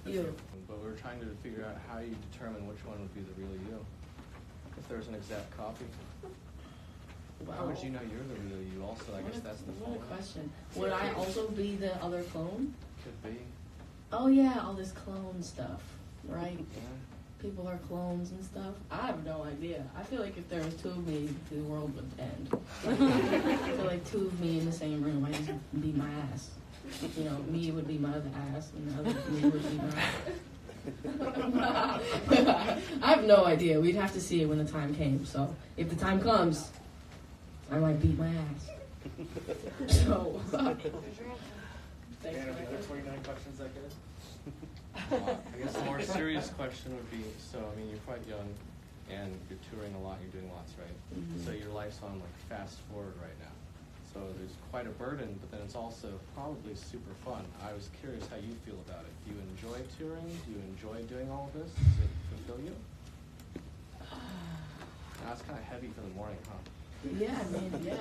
You. But we're trying to figure out how you determine which one would be the real you. If there's an exact copy. Wow. How would you know you're the real you also? I guess that's the What a question. Would I also be the other clone? Could be. Oh yeah, all this clone stuff, right? Yeah. People are clones and stuff. I have no idea. I feel like if there was two of me, the world would end. I feel like two of me in the same room, I just beat my ass. You know, me would be my other ass, and the other me would be my I have no idea. We'd have to see it when the time came. So if the time comes, I might beat my ass. So. Thanks. 29 questions that good? I guess a more serious question would be, so, I mean, you're quite young, and you're touring a lot, you're doing lots, right? Mm-hmm. So your life's on, like, fast forward right now. So there's quite a burden, but then it's also probably super fun. I was curious how you feel about it. Do you enjoy touring? Do you enjoy doing all of this? Does it fulfill you? Now, it's kind of heavy for the morning, huh? Yeah, I mean, yeah.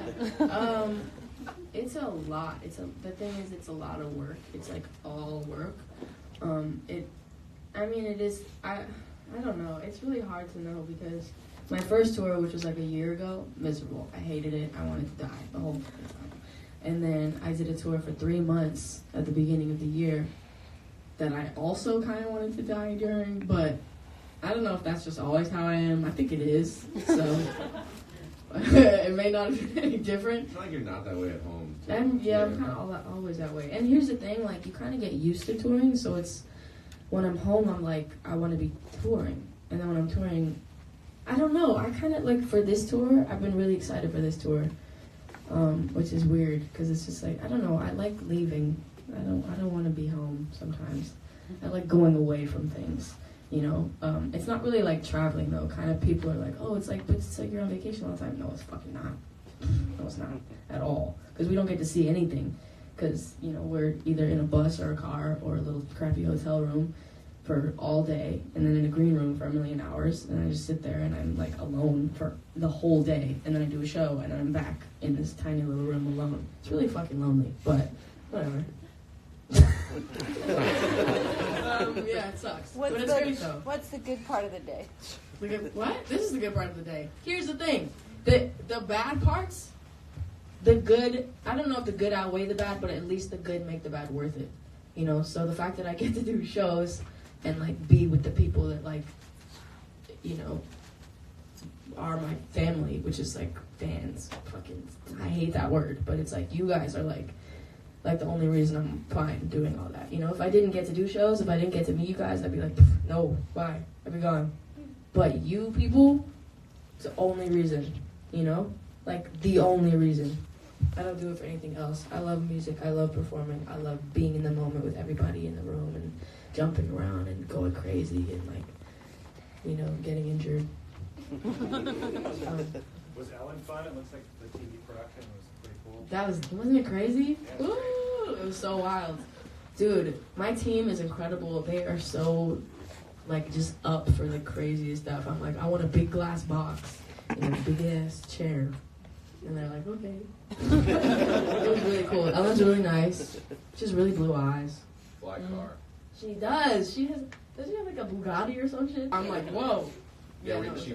It's a lot. The thing is, it's a lot of work. It's like all work. It is. I don't know. It's really hard to know because my first tour, which was like a year ago, miserable. I hated it. I wanted to die the whole fucking time. And then I did a tour for 3 months at the beginning of the year that I also kind of wanted to die during, but I don't know if that's just always how I am. I think it is. So. It may not be any different. It's not like you're not that way at home. I'm kind of always that way. And here's the thing, like, you kind of get used to touring, so it's, when I'm home, I'm like, I want to be touring. And then when I'm touring, I don't know, I kind of, like, for this tour, I've been really excited for this tour, which is weird, because it's just like, I don't know, I like leaving. I don't want to be home sometimes. I like going away from things. You know, it's not really like traveling though. Kind of people are like, oh, it's like you're on vacation all the time. No, it's fucking not. No, it's not at all. Because we don't get to see anything. Because, you know, we're either in a bus or a car or a little crappy hotel room for all day, and then in a green room for 1,000,000 hours, and I just sit there and I'm like alone for the whole day, and then I do a show, and then I'm back in this tiny little room alone. It's really fucking lonely, but whatever. Yeah, it sucks. But it's great though. What's the good part of the day? What? This is the good part of the day. Here's the thing. The bad parts, the good, I don't know if the good outweigh the bad, but at least the good make the bad worth it. You know, so the fact that I get to do shows and, like, be with the people that, like, you know, are my family, which is, like, fans. Fucking, I hate that word, but it's like, you guys are, like the only reason I'm fine doing all that. You know, if I didn't get to do shows, if I didn't get to meet you guys, I'd be like, no, bye, I'd be gone. But you people, it's the only reason, you know? Like, the only reason. I don't do it for anything else. I love music, I love performing, I love being in the moment with everybody in the room and jumping around and going crazy and, like, you know, getting injured. Was Ellen fun? It looks like the TV production was pretty cool. Wasn't it crazy? Yeah. Ooh, it was so wild. Dude, my team is incredible. They are so, like, just up for the craziest stuff. I'm like, I want a big glass box and a big ass chair. And they're like, okay. It was really cool. Ellen's really nice. She has really blue eyes. Fly car. She does. Does she have like a Bugatti or some shit? I'm like, whoa. Yeah, no, she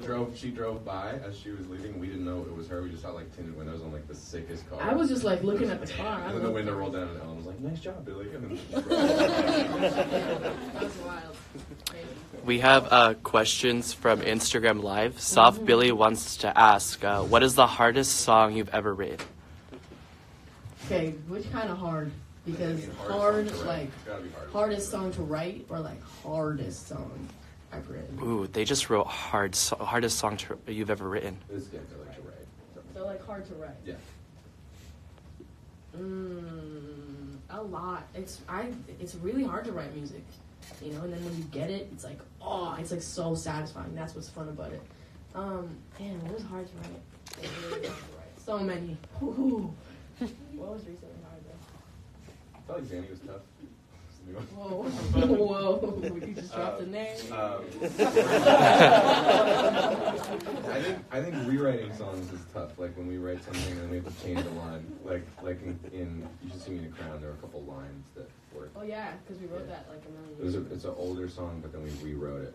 drove by as she was leaving. We didn't know it was her. We just saw like tinted windows on like the sickest car. I was just like looking at the car. And then the window rolled down and Ellen was like, "Nice job, Billy." And then she just That was wild. Crazy. We have questions from Instagram Live. Soft Billy wants to ask, what is the hardest song you've ever written? Okay, which kind of hard? Because hardest song to write or like hardest song I've written. Ooh, they just wrote hardest song you've ever written. This is getting like to write. So like hard to write. Yeah. A lot. It's really hard to write music, you know. And then when you get it, it's like, oh, it's like so satisfying. That's what's fun about it. Damn, what was hard to write? It really hard to write. So many. Ooh. What was recently hard though? I felt like Zanny was tough. new one. Whoa, you just dropped a name. I think rewriting songs is tough. Like when we write something and we have to change a line. Like in You Should See Me in a Crown, there are a couple lines that work. Oh yeah, because we wrote that like a million years ago. It's an older song, but then we rewrote it.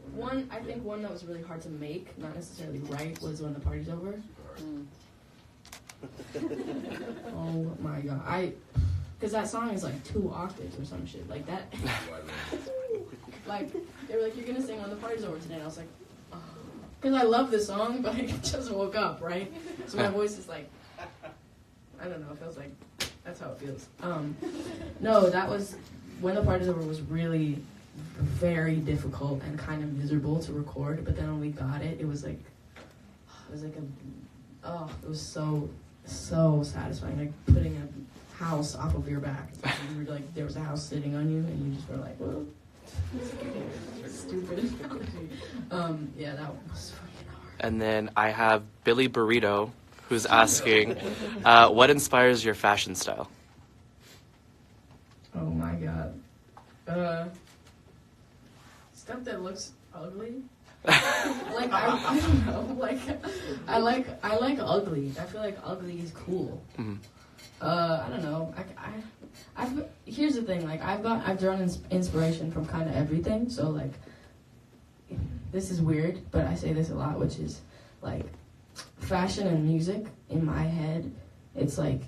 I think one that was really hard to make, not necessarily write, was When the Party's Over. Oh my god, because that song is like 2 octaves or some shit like that. Like they were like, "You're gonna sing When the Party's Over today," and I was like, because I love this song, but I just woke up, right? So my voice is like, I don't know, it feels like that's how it feels. No, that was When the Party's Over was really very difficult and kind of miserable to record, but then when we got it, it was like it was so satisfying, like putting a house off of your back. It's like you were like, there was a house sitting on you, and you just were like, whoa. Stupid analogy. Yeah, that was fucking hard. And then I have Billy Burrito, who's asking, what inspires your fashion style? Oh my god. Stuff that looks ugly. Like I don't know. Like I like ugly. I feel like ugly is cool. Mm-hmm. I don't know. Here's the thing. Like I've drawn inspiration from kind of everything. So like, this is weird, but I say this a lot, which is like, fashion and music in my head. It's like,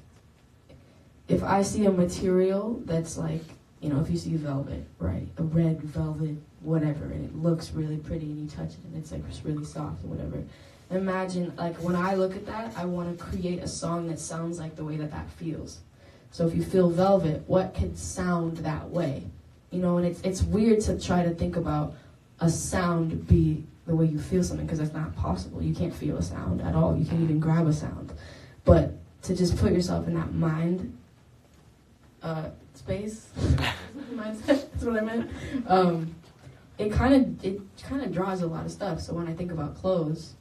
if I see a material that's like, you know, if you see velvet, right, a red velvet, whatever, and it looks really pretty, and you touch it, and it's like just really soft or whatever. Imagine, like, when I look at that, I want to create a song that sounds like the way that feels. So if you feel velvet, what could sound that way? You know, and it's weird to try to think about a sound be the way you feel something, because that's not possible. You can't feel a sound at all. You can't even grab a sound. But to just put yourself in that mind space, mindset, that's what I meant. It kind of draws a lot of stuff. So when I think about clothes,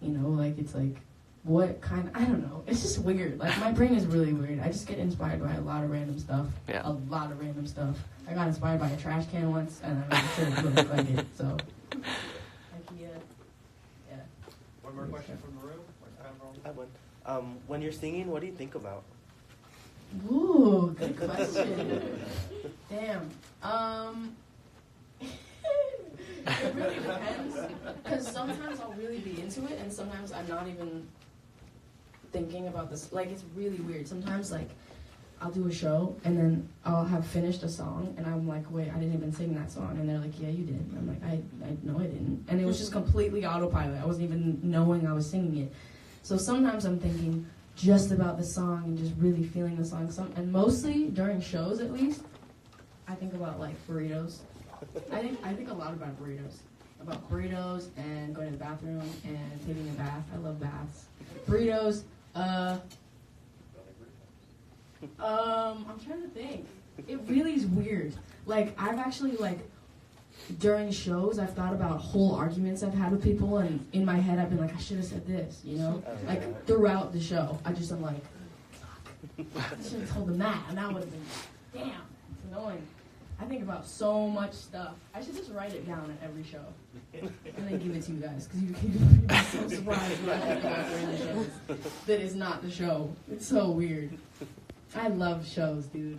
you know, like, it's like, what kind of, I don't know. It's just weird. Like, my brain is really weird. I just get inspired by a lot of random stuff. Yeah. A lot of random stuff. I got inspired by a trash can once, and I'm sure it looked like it, so. Yeah. One more question from the room? I would. When you're singing, what do you think about? Ooh, good question. Damn. It really depends, because sometimes I'll really be into it, and sometimes I'm not even thinking about this. Like, it's really weird. Sometimes, like, I'll do a show, and then I'll have finished a song, and I'm like, wait, I didn't even sing that song. And they're like, yeah, you did. And I'm like, I know I didn't. And it was just completely autopilot. I wasn't even knowing I was singing it. So sometimes I'm thinking just about the song and just really feeling the song. And mostly, during shows at least, I think about, like, burritos. I think a lot about burritos. About burritos and going to the bathroom and taking a bath. I love baths. Burritos, I'm trying to think. It really is weird. Like, I've actually, like, during shows, I've thought about whole arguments I've had with people, and in my head, I've been like, I should have said this, you know? Like, throughout the show, I'm like, fuck, I should have told them that, and that would have been, damn, it's annoying. I think about so much stuff. I should just write it down at every show, and then give it to you guys, because you can be so surprised what I think about during the shows that is not the show. It's so weird. I love shows, dude.